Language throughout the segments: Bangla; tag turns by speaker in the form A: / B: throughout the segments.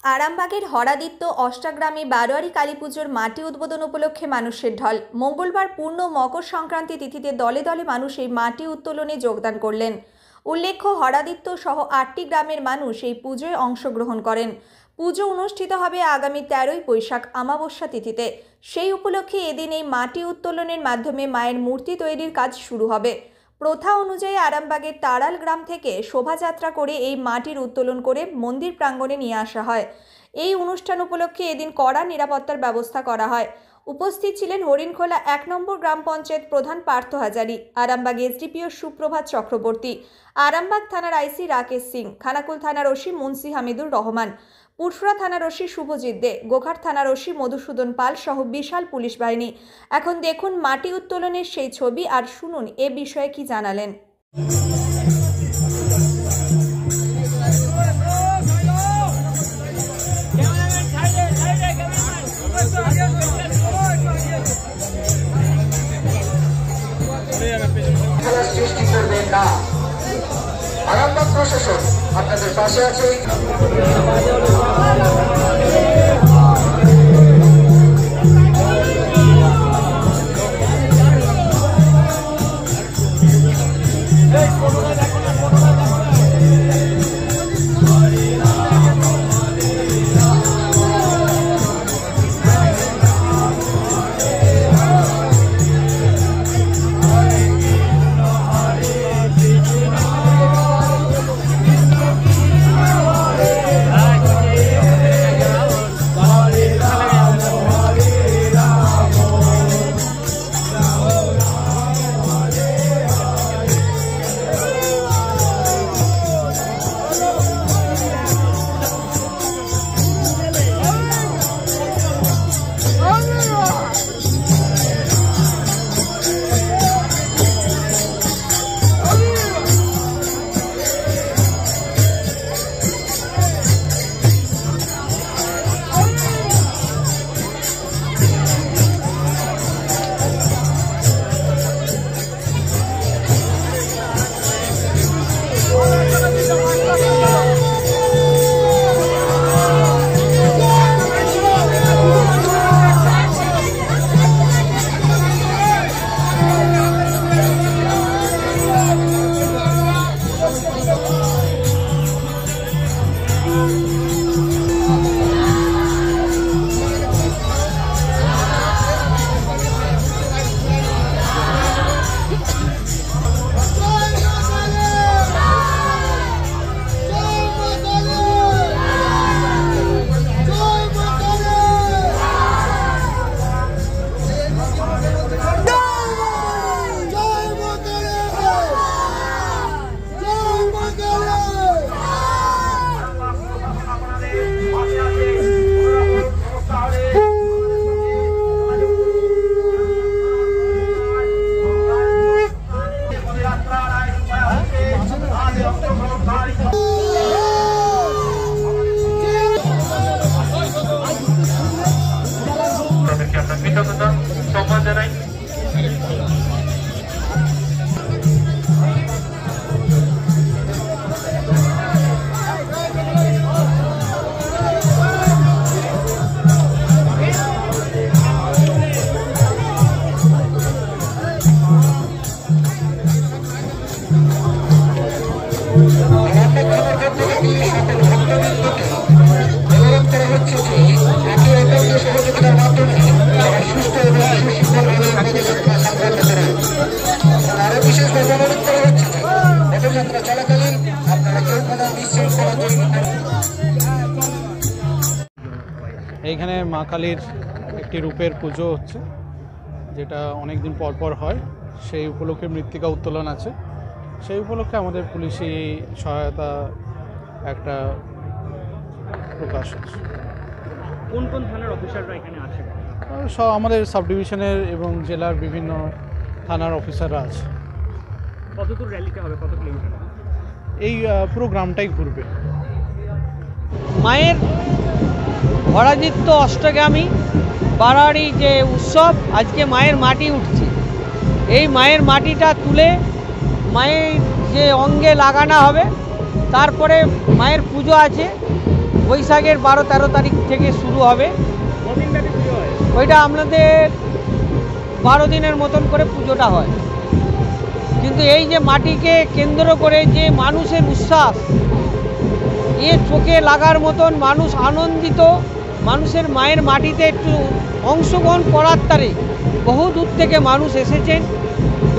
A: আরামবাগের হরাদিত্য অষ্টাগ্রামে বারোয়ারি কালীপুজোর মাটি উদ্বোধন উপলক্ষে মানুষের ঢল। মঙ্গলবার পূর্ণ মকর সংক্রান্তি তিথিতে দলে দলে মানুষ এই মাটি উত্তোলনে যোগদান করলেন। উল্লেখ্য, হরাদিত্য সহ 8টি গ্রামের মানুষ এই পুজোয় অংশগ্রহণ করেন। পুজো অনুষ্ঠিত হবে আগামী 13ই বৈশাখ অমাবস্যা তিথিতে। সেই উপলক্ষে এদিন এই মাটি উত্তোলনের মাধ্যমে মায়ের মূর্তি তৈরির কাজ শুরু হবে। প্রথা অনুযায়ী আরামবাগের তাড়াল গ্রাম থেকে শোভাযাত্রা করে এই মাটির উত্তোলন করে মন্দির প্রাঙ্গণে নিয়ে আসা হয়। এই অনুষ্ঠান উপলক্ষে এদিন কড়া নিরাপত্তার ব্যবস্থা করা হয়। উপস্থিত ছিলেন হরিণখোলা 1 নম্বর গ্রাম পঞ্চায়েত প্রধান পার্থ হাজারি, আরামবাগ এসডিপিও সুপ্রভাত চক্রবর্তী, আরামবাগ থানার আইসি রাকেশ সিং, খানাকুল থানার ওসি মুন্সি হামিদুর রহমান, পুরসুরা থানার ওসি শুভজিৎ দে, গোঘাট থানার ওসি মধুসূদন পাল সহ বিশাল পুলিশ বাহিনী। এখন দেখুন মাটি উত্তোলনের সেই ছবি আর শুনুন এ বিষয়ে কি জানালেন।
B: সৃষ্টি করবেন না, আরামবাগ প্রশাসন আপনাদের পাশে আছে।
C: এইখানে মা কালীর একটি রূপের পুজো হচ্ছে, যেটা অনেক দিন পর পর হয়। সেই উপলক্ষে মৃত্তিকা উত্তোলন আছে। সেই উপলক্ষে আমাদের পুলিশি সহায়তা একটা প্রকাশ হচ্ছে।
D: কোন কোন থানার অফিসাররা এখানে আছে?
C: সব আমাদের সাব ডিভিশনের এবং জেলার বিভিন্ন থানার অফিসাররা আছে।
D: কতদূর র্যালিটা হবে, কত কিলোমিটার?
C: এই পুরো গ্রামটাই ঘুরবে।
E: মায়ের হরাদিত্য অষ্টগ্রামী বারোয়ারি যে উৎসব, আজকে মায়ের মাটি উঠছে। এই মায়ের মাটিটা তুলে মায়ের যে অঙ্গে লাগানো হবে, তারপরে মায়ের পুজো আছে। বৈশাখের 12-13 তারিখ থেকে শুরু হবে।
D: কদিন ব্যাপী পুজো হয়?
E: ওইটা আপনাদের 12 দিনের মতন করে পুজোটা হয়। কিন্তু এই যে মাটিকে কেন্দ্র করে যে মানুষের উচ্ছ্বাস, এ চোখে লাগার মতন, মানুষ আনন্দিত, মানুষের মায়ের মাটিতে একটু অংশগ্রহণ করার তারে বহু দূর থেকে মানুষ এসেছেন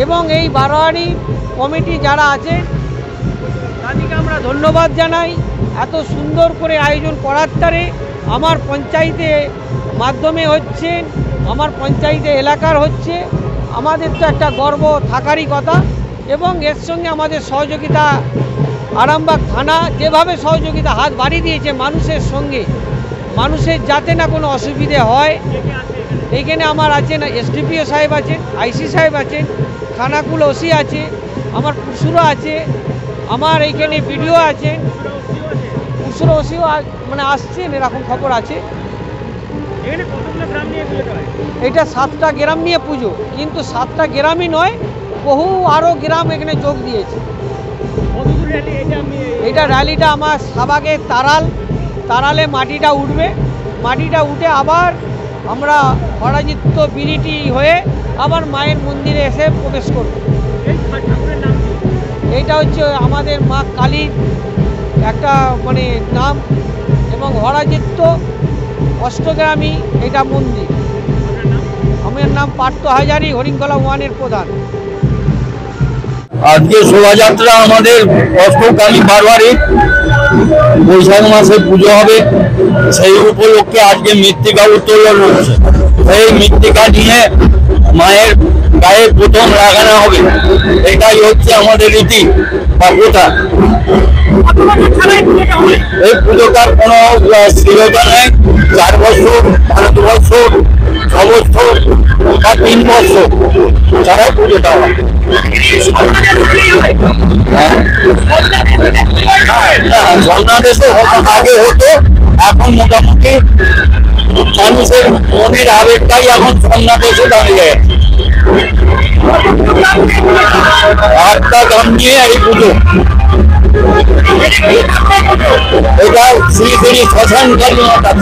E: এবং এই বারোয়ারি কমিটি যারা আছে তাদেরকে আমরা ধন্যবাদ জানাই। এত সুন্দর করে আয়োজন করার তারে আমার পঞ্চায়েতে মাধ্যমে হচ্ছে, আমার পঞ্চায়েতে এলাকার হচ্ছে, আমাদের তো একটা গর্ব থাকারই কথা। এবং এর সঙ্গে আমাদের সহযোগিতা আরামবাগ থানা যেভাবে সহযোগিতা হাত বাড়িয়ে দিয়েছে মানুষের সঙ্গে, মানুষের যাতে না কোনো অসুবিধে হয়। এইখানে আমার আছেন এসডিপিও সাহেব আছেন, আইসি সাহেব আছেন, খানাকুল ওসি আছে, আমার পুরসুরা আছে, আমার এইখানে বিডিও আছেন, পুরসুরা ওসিও মানে আসছেন, এরকম খবর আছে।
D: এখানে কতগুলো গ্রাম নিয়ে পুজোটা হয়?
E: এটা 7টা গ্রাম নিয়ে পুজো, কিন্তু 7টা গ্রামই নয়, বহু আরও গ্রাম এখানে যোগ দিয়েছে।
D: কতদূর র্যালি এটা?
E: এটা র্যালিটা আমার সাবাগে তারালে মাটিটা উঠবে, মাটিটা উঠে আবার আমরা পরাজিত বিরিটি হয়ে আবার মায়ের মন্দিরে এসে প্রবেশ করব।
D: এই ঠাকুরের নাম কি?
E: এইটা হচ্ছে আমাদের মা কালীর একটা মানে নাম এবং হরাজিত্য অষ্টগ্রামী এটা মন্দির।
D: আপনার নাম?
E: আমার নাম পার্থ হাজারি, হরিণকলা 1-এর প্রধান।
F: আজকে শোভাযাত্রা আমাদের অষ্টকালী বারোয়ারি বৈশাখ মাসে পুজো হবে, সেই উপলক্ষে আজকে মৃত্তিকা উত্তোলন হচ্ছে। সেই মৃত্তিকা নিয়ে মায়ের গায়ে প্রথম লাগানো হবে, এটাই হচ্ছে আমাদের রীতি বা প্রথা। এই পুজোটার কোনো স্থিরতা নেই, 4 বছর, 5 বছর, 6 বছর বা 3 বছর ছাড়াই পুজোটা হয়। বাংলাদেশে আগে হতো, এখন মোটামুটি মানুষের মনের আবেগটাই এখন বাংলাদেশে দাঁড়িয়ে গেছে। 8টা গ্রাম নিয়ে এই পুজো। এটা শ্রী শ্রী শ্মশান কালী মাতা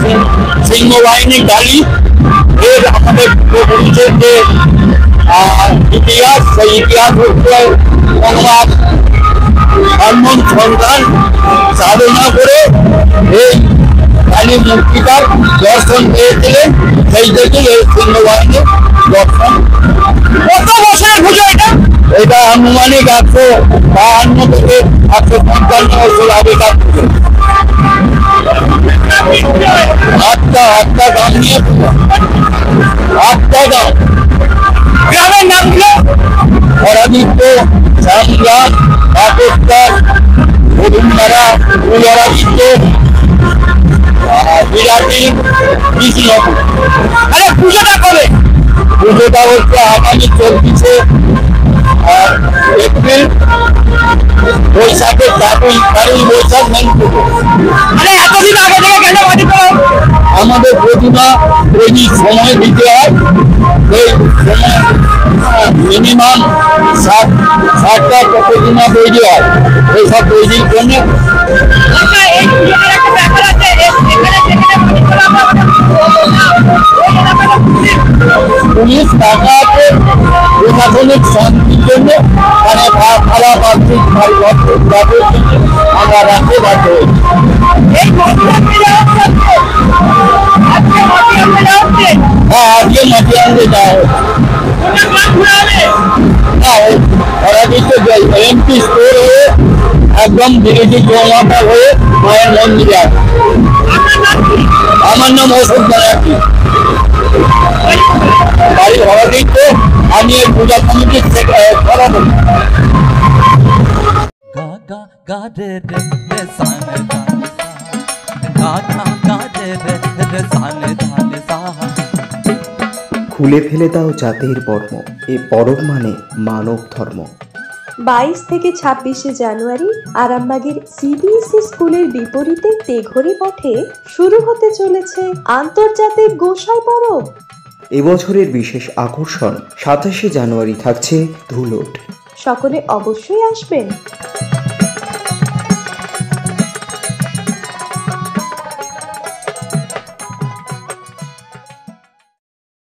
F: সিংহ বাহিনী কালী, এর আমাদের পূর্বপুরুষের যে ইতিহাস, সেই ইতিহাস হচ্ছে ভগবান ব্রাহ্মণ সন্তান সাধনা করে এই কালী মূর্তিটার দর্শন পেয়েছিলেন, সেই থেকেই এই সিংহ বাহিনীর দর্শন। কত বছরের পুজো এটা? এটা আনুমানিক 152 থেকে 155 বছর আগেকার পুজো। 8টা গ্রাম নিয়ে পুজো, 8টা গ্রাম। গ্রামের নাম কি? হরাদিত্য, শ্যামগ্রাম, বাকস্তার, বরুণধারা, হরাদিত্য, বিরাটি, কৃষ্ণপুর। আরে পুজোটা কবে? পুজোটা হচ্ছে আগামী 24শে এপ্রিল, বৈশাখের 4ই বৈশাখ মেন পুজো। আরে এতদিন আগে থেকে কেন মাটি তোলা? আমাদের প্রতিমা তৈরির সময় দিতে হয়, এই সময় মিনিমাম 60টা প্রতিমা তৈরি হয়। এইসব তৈরির জন্য পুলিশ টাকা আছে প্রশাসনিক শান্তির জন্য, মানে খারাপ আর্থিক আমরা রাখতে বাধ্য হয়েছি। হ্যাঁ, আজকে মাটি আনতে যাওয়া হচ্ছে এমপি স্টোর হয়ে একদম বিরোধী চৌমাথা হয়ে মায়ের মন্দিরে আছে। আমার নাম অশোক ব্যানার্জি, বাড়ি হরদিত্য, আমি এই পূজা কমিটির সভাপতি।
G: খুলে ফেলে দাও জাতির বর্ম, এ পরব মানে মানব ধর্ম।
H: 22 থেকে 26শে জানুয়ারি আরামবাগের সিবিএসই স্কুলের বিপরীতে তেঘরি মাঠে শুরু হতে চলেছে আন্তর্জাতিক গোসাই পরব।
G: এবছরের বিশেষ আকর্ষণ 27শে জানুয়ারি থাকছে ধুলোট।
H: সকলে অবশ্যই আসবেন।